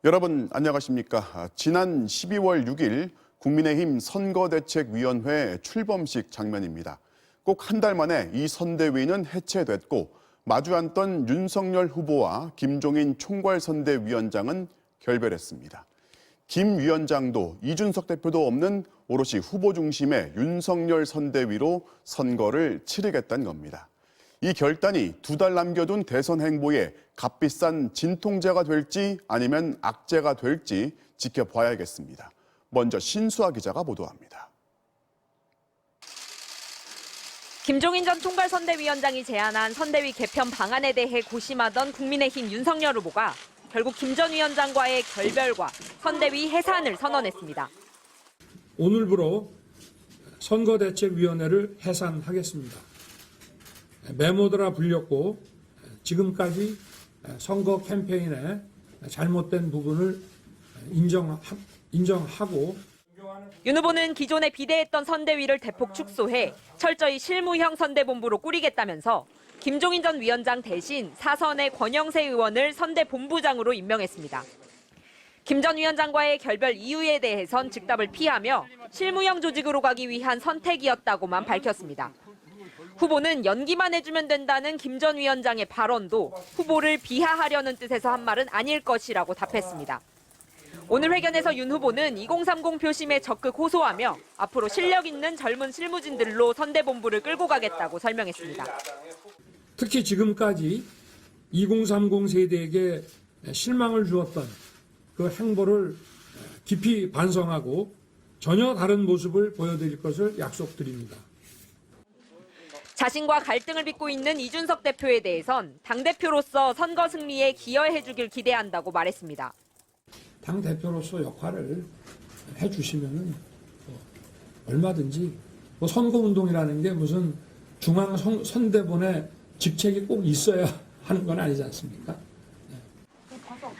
여러분 안녕하십니까? 지난 12월 6일 국민의힘 선거대책위원회 출범식 장면입니다. 꼭 한 달 만에 이 선대위는 해체됐고 마주 앉던 윤석열 후보와 김종인 총괄선대위원장은 결별했습니다. 김 위원장도 이준석 대표도 없는 오롯이 후보 중심의 윤석열 선대위로 선거를 치르겠다는 겁니다. 이 결단이 두 달 남겨둔 대선 행보에 값비싼 진통제가 될지 아니면 악재가 될지 지켜봐야겠습니다. 먼저 신수아 기자가 보도합니다. 김종인 전 총괄선대위원장이 제안한 선대위 개편 방안에 대해 고심하던 국민의힘 윤석열 후보가 결국 김 전 위원장과의 결별과 선대위 해산을 선언했습니다. 오늘부로 선거대책위원회를 해산하겠습니다. 메모드라 불렸고 지금까지 선거 캠페인에 잘못된 부분을 인정하고 윤 후보는 기존에 비대했던 선대위를 대폭 축소해 철저히 실무형 선대본부로 꾸리겠다면서 김종인 전 위원장 대신 사선의 권영세 의원을 선대본부장으로 임명했습니다. 김 전 위원장과의 결별 이유에 대해선 즉답을 피하며 실무형 조직으로 가기 위한 선택이었다고만 밝혔습니다. 후보는 연기만 해주면 된다는 김 전 위원장의 발언도 후보를 비하하려는 뜻에서 한 말은 아닐 것이라고 답했습니다. 오늘 회견에서 윤 후보는 2030 표심에 적극 호소하며 앞으로 실력 있는 젊은 실무진들로 선대본부를 끌고 가겠다고 설명했습니다. 특히 지금까지 2030 세대에게 실망을 주었던 그 행보를 깊이 반성하고 전혀 다른 모습을 보여드릴 것을 약속드립니다. 자신과 갈등을 빚고 있는 이준석 대표에 대해선 당대표로서 선거 승리에 기여해주길 기대한다고 말했습니다. 당대표로서 역할을 해주시면 얼마든지 선거운동이라는 게 무슨 중앙선대본의 직책이 꼭 있어야 하는 건 아니지 않습니까?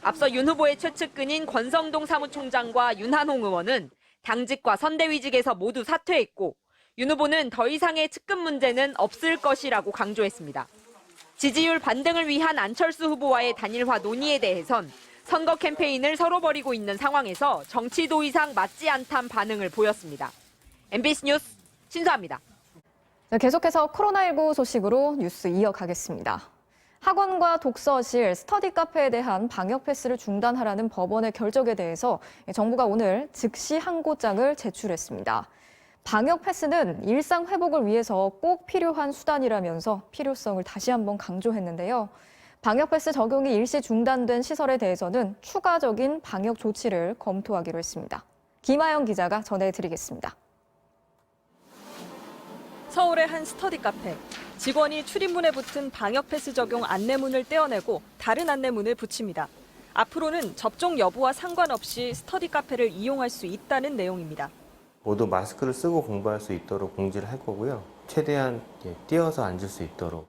앞서 윤 후보의 최측근인 권성동 사무총장과 윤한홍 의원은 당직과 선대위직에서 모두 사퇴했고 윤 후보는 더 이상의 측근 문제는 없을 것이라고 강조했습니다. 지지율 반등을 위한 안철수 후보와의 단일화 논의에 대해선 선거 캠페인을 서로 벌이고 있는 상황에서 정치도 이상 맞지 않다는 반응을 보였습니다. MBC 뉴스 신수아입니다. 네, 계속해서 코로나19 소식으로 뉴스 이어가겠습니다. 학원과 독서실, 스터디 카페에 대한 방역 패스를 중단하라는 법원의 결정에 대해서 정부가 오늘 즉시 항고장을 제출했습니다. 방역 패스는 일상 회복을 위해서 꼭 필요한 수단이라면서 필요성을 다시 한번 강조했는데요. 방역 패스 적용이 일시 중단된 시설에 대해서는 추가적인 방역 조치를 검토하기로 했습니다. 김아영 기자가 전해드리겠습니다. 서울의 한 스터디 카페. 직원이 출입문에 붙은 방역 패스 적용 안내문을 떼어내고 다른 안내문을 붙입니다. 앞으로는 접종 여부와 상관없이 스터디 카페를 이용할 수 있다는 내용입니다. 모두 마스크를 쓰고 공부할 수 있도록 공지를 할 거고요. 최대한 띄어서 앉을 수 있도록.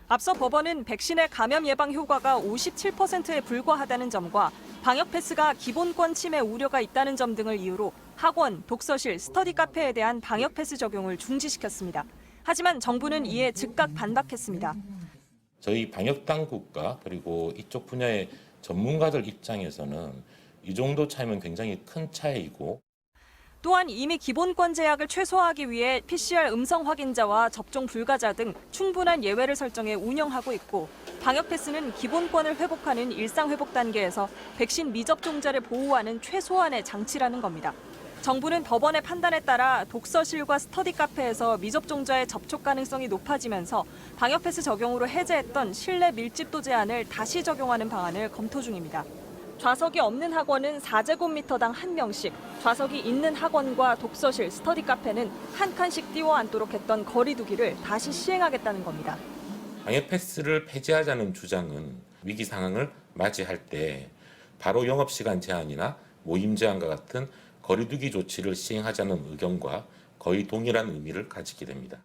앞서 법원은 백신의 감염 예방 효과가 57%에 불과하다는 점과 방역 패스가 기본권 침해 우려가 있다는 점 등을 이유로 학원, 독서실, 스터디 카페에 대한 방역 패스 적용을 중지시켰습니다. 하지만 정부는 이에 즉각 반박했습니다. 저희 방역 당국과 그리고 이쪽 분야의 전문가들 입장에서는 이 정도 차이면 굉장히 큰 차이고 또한 이미 기본권 제약을 최소화하기 위해 PCR 음성 확인자와 접종 불가자 등 충분한 예외를 설정해 운영하고 있고 방역 패스는 기본권을 회복하는 일상 회복 단계에서 백신 미접종자를 보호하는 최소한의 장치라는 겁니다. 정부는 법원의 판단에 따라 독서실과 스터디 카페에서 미접종자의 접촉 가능성이 높아지면서 방역 패스 적용으로 해제했던 실내 밀집도 제한을 다시 적용하는 방안을 검토 중입니다. 좌석이 없는 학원은 4제곱미터당 1명씩, 좌석이 있는 학원과 독서실, 스터디 카페는 한 칸씩 띄워 앉도록 했던 거리 두기를 다시 시행하겠다는 겁니다. 방역 패스를 폐지하자는 주장은 위기 상황을 맞이할 때 바로 영업시간 제한이나 모임 제한과 같은 거리두기 조치를 시행하자는 의견과 거의 동일한 의미를 가지게 됩니다.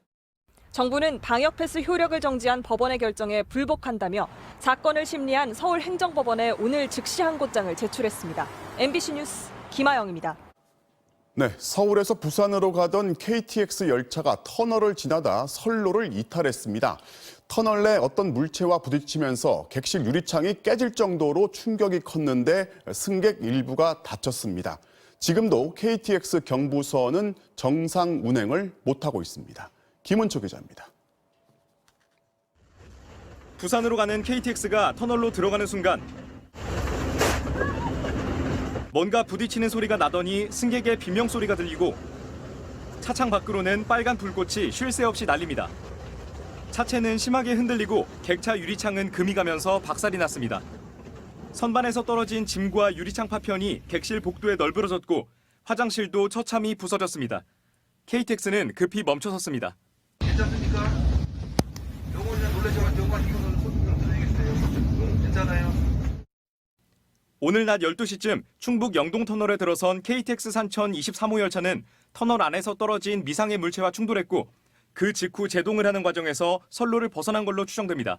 정부는 방역 패스 효력을 정지한 법원의 결정에 불복한다며 사건을 심리한 서울행정법원에 오늘 즉시 항고장을 제출했습니다. MBC 뉴스 김아영입니다. 네, 서울에서 부산으로 가던 KTX 열차가 터널을 지나다 선로를 이탈했습니다. 터널 내 어떤 물체와 부딪히면서 객실 유리창이 깨질 정도로 충격이 컸는데 승객 일부가 다쳤습니다. 지금도 KTX 경부선은 정상 운행을 못하고 있습니다. 김은초 기자입니다. 부산으로 가는 KTX가 터널로 들어가는 순간 뭔가 부딪히는 소리가 나더니 승객의 비명 소리가 들리고 차창 밖으로는 빨간 불꽃이 쉴 새 없이 날립니다. 차체는 심하게 흔들리고 객차 유리창은 금이 가면서 박살이 났습니다. 선반에서 떨어진 짐과 유리창 파편이 객실 복도에 널브러졌고 화장실도 처참히 부서졌습니다. KTX는 급히 멈춰섰습니다. 괜찮습니까? 요거 그냥 놀라셔가지고 이거는 소금 좀 드리겠어요. 괜찮아요? 오늘 낮 12시쯤 충북 영동터널에 들어선 KTX 산천 23호 열차는 터널 안에서 떨어진 미상의 물체와 충돌했고 그 직후 제동을 하는 과정에서 선로를 벗어난 걸로 추정됩니다.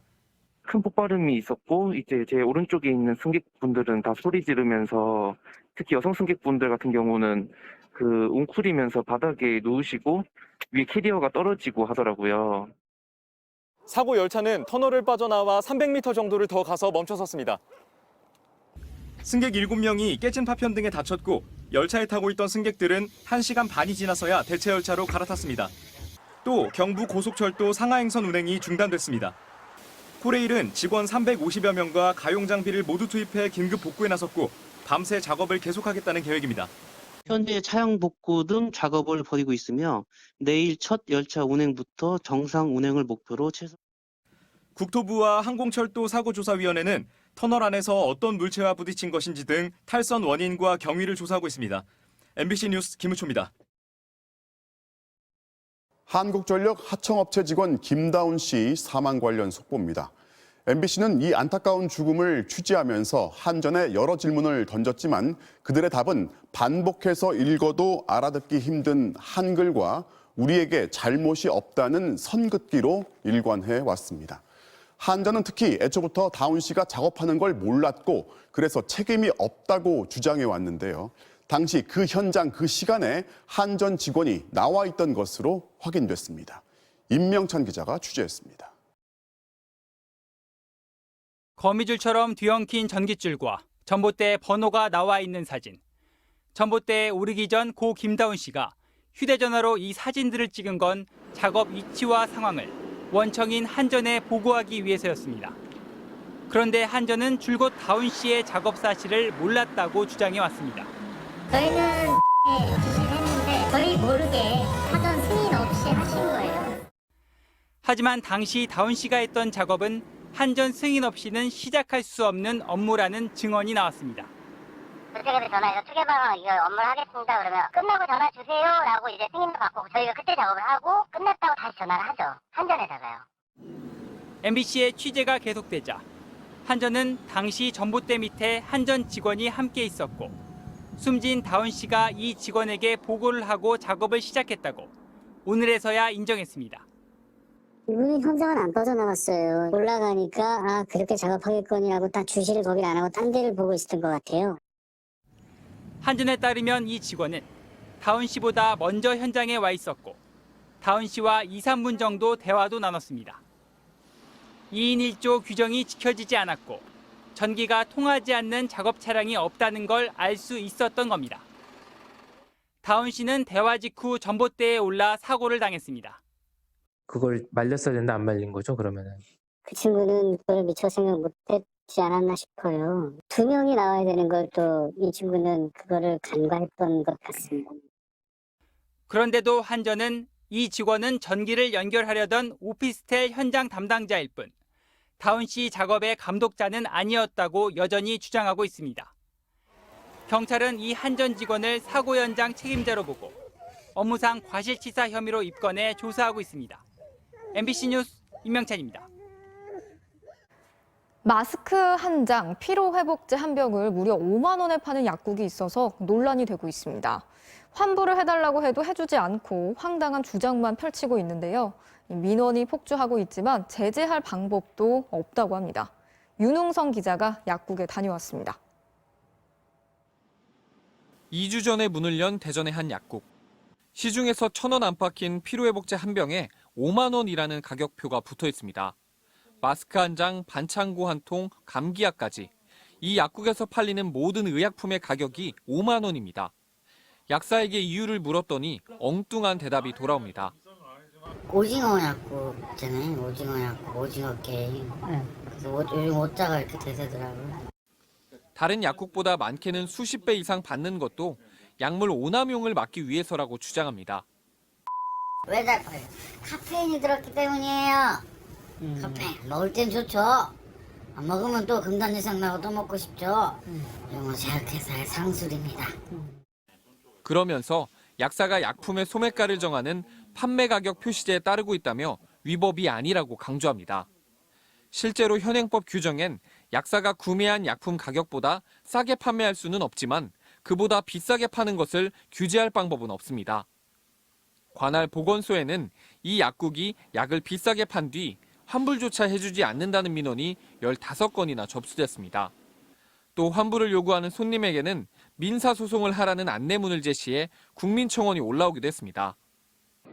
큰 폭발음이 있었고 이제 제 오른쪽에 있는 승객분들은 다 소리 지르면서 특히 여성 승객분들 같은 경우는 웅크리면서 바닥에 누우시고 위에 캐리어가 떨어지고 하더라고요. 사고 열차는 터널을 빠져나와 300m 정도를 더 가서 멈춰섰습니다. 승객 7명이 깨진 파편 등에 다쳤고 열차에 타고 있던 승객들은 1시간 반이 지나서야 대체 열차로 갈아탔습니다. 또 경부 고속철도 상하행선 운행이 중단됐습니다. 코레일은 직원 350여 명과 가용 장비를 모두 투입해 긴급 복구에 나섰고 밤새 작업을 계속하겠다는 계획입니다. 현재 차량 복구 등 작업을 벌이고 있으며 내일 첫 열차 운행부터 정상 운행을 목표로 국토부와 항공철도 사고조사위원회는 터널 안에서 어떤 물체와 부딪힌 것인지 등 탈선 원인과 경위를 조사하고 있습니다. MBC 뉴스 김우초입니다. 한국전력 하청업체 직원 김다운 씨 사망 관련 속보입니다. MBC는 이 안타까운 죽음을 취재하면서 한전에 여러 질문을 던졌지만 그들의 답은 반복해서 읽어도 알아듣기 힘든 한글과 우리에게 잘못이 없다는 선긋기로 일관해 왔습니다. 한전은 특히 애초부터 다운 씨가 작업하는 걸 몰랐고 그래서 책임이 없다고 주장해 왔는데요. 당시 그 현장 그 시간에 한전 직원이 나와 있던 것으로 확인됐습니다. 임명찬 기자가 취재했습니다. 거미줄처럼 뒤엉킨 전깃줄과 전봇대 번호가 나와 있는 사진. 전봇대에 오르기 전 고 김다운 씨가 휴대전화로 이 사진들을 찍은 건 작업 위치와 상황을 원청인 한전에 보고하기 위해서였습니다. 그런데 한전은 줄곧 다운 씨의 작업 사실을 몰랐다고 주장해 왔습니다. 저희는 지시를 했는데 저희 모르게 사전 승인 없이 하신 거예요. 하지만 당시 다운 씨가 했던 작업은 한전 승인 없이는 시작할 수 없는 업무라는 증언이 나왔습니다. 그때그때 전화해서 투개방 이거 업무를 하겠습니다. 그러면 끝나고 전화 주세요라고 이제 승인을 받고 저희가 그때 작업을 하고 끝났다고 다시 전화를 하죠. 한전에다가요. MBC의 취재가 계속되자 한전은 당시 전봇대 밑에 한전 직원이 함께 있었고 숨진 다운 씨가 이 직원에게 보고를 하고 작업을 시작했다고 오늘에서야 인정했습니다. 이분이 현장은 안 빠져나갔어요. 올라가니까 그렇게 작업하겠거니 하고 딱 주시를 거길 안 하고 딴 데를 보고 있었던 것 같아요. 한전에 따르면 이 직원은 다운 씨보다 먼저 현장에 와 있었고 다운 씨와 2, 3분 정도 대화도 나눴습니다. 2인 1조 규정이 지켜지지 않았고 전기가 통하지 않는 작업 차량이 없다는 걸 알 수 있었던 겁니다. 다운 씨는 대화 직후 전봇대에 올라 사고를 당했습니다. 그걸 말렸어야 된다, 안 말린 거죠, 그러면은? 그 친구는 그걸 미처 생각 못했지 않았나 싶어요. 2명이 나와야 되는 걸 또 이 친구는 그거를 간과했던 것 같습니다. 그런데도 한전은 이 직원은 전기를 연결하려던 오피스텔 현장 담당자일 뿐 다운 씨 작업의 감독자는 아니었다고 여전히 주장하고 있습니다. 경찰은 이 한전 직원을 사고 현장 책임자로 보고 업무상 과실치사 혐의로 입건해 조사하고 있습니다. MBC 뉴스 임명찬입니다. 마스크 한 장, 피로회복제 한 병을 무려 5만 원에 파는 약국이 있어서 논란이 되고 있습니다. 환불을 해달라고 해도 해주지 않고 황당한 주장만 펼치고 있는데요. 민원이 폭주하고 있지만 제재할 방법도 없다고 합니다. 윤웅성 기자가 약국에 다녀왔습니다. 2주 전에 문을 연 대전의 한 약국. 시중에서 1,000원 안팎인 피로회복제 한 병에 5만 원이라는 가격표가 붙어 있습니다. 마스크 한 장, 반창고 한 통, 감기약까지 이 약국에서 팔리는 모든 의약품의 가격이 5만 원입니다. 약사에게 이유를 물었더니 엉뚱한 대답이 돌아옵니다. 오징어 약국 있잖아요. 오징어 약국, 오징어 게임. 그래서 요즘 오자가 이렇게 대세더라고요. 다른 약국보다 많게는 수십 배 이상 받는 것도 약물 오남용을 막기 위해서라고 주장합니다. 왜 잡아요? 카페인이 들었기 때문이에요. 카페인 먹을 땐 좋죠. 안 먹으면 또 금단 이상 나고 또 먹고 싶죠. 이건 제약회사의 상술입니다. 그러면서 약사가 약품의 소매가를 정하는 판매 가격 표시제에 따르고 있다며 위법이 아니라고 강조합니다. 실제로 현행법 규정엔 약사가 구매한 약품 가격보다 싸게 판매할 수는 없지만 그보다 비싸게 파는 것을 규제할 방법은 없습니다. 관할 보건소에는 이 약국이 약을 비싸게 판 뒤 환불조차 해주지 않는다는 민원이 15건이나 접수됐습니다. 또 환불을 요구하는 손님에게는 민사소송을 하라는 안내문을 제시해 국민청원이 올라오기도 했습니다.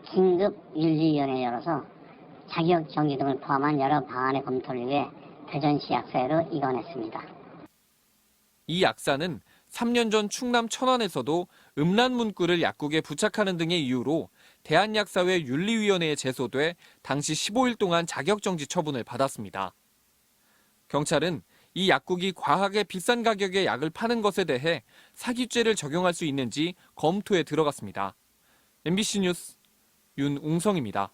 긴급윤리위원회 열어서 자격 정지 등을 포함한 여러 방안의 검토를 위해 대전시 약사회로 이관했습니다. 이 약사는 3년 전 충남 천안에서도 음란 문구를 약국에 부착하는 등의 이유로 대한약사회 윤리위원회에 제소돼 당시 15일 동안 자격정지 처분을 받았습니다. 경찰은 이 약국이 과하게 비싼 가격의 약을 파는 것에 대해 사기죄를 적용할 수 있는지 검토에 들어갔습니다. MBC 뉴스 윤웅성입니다.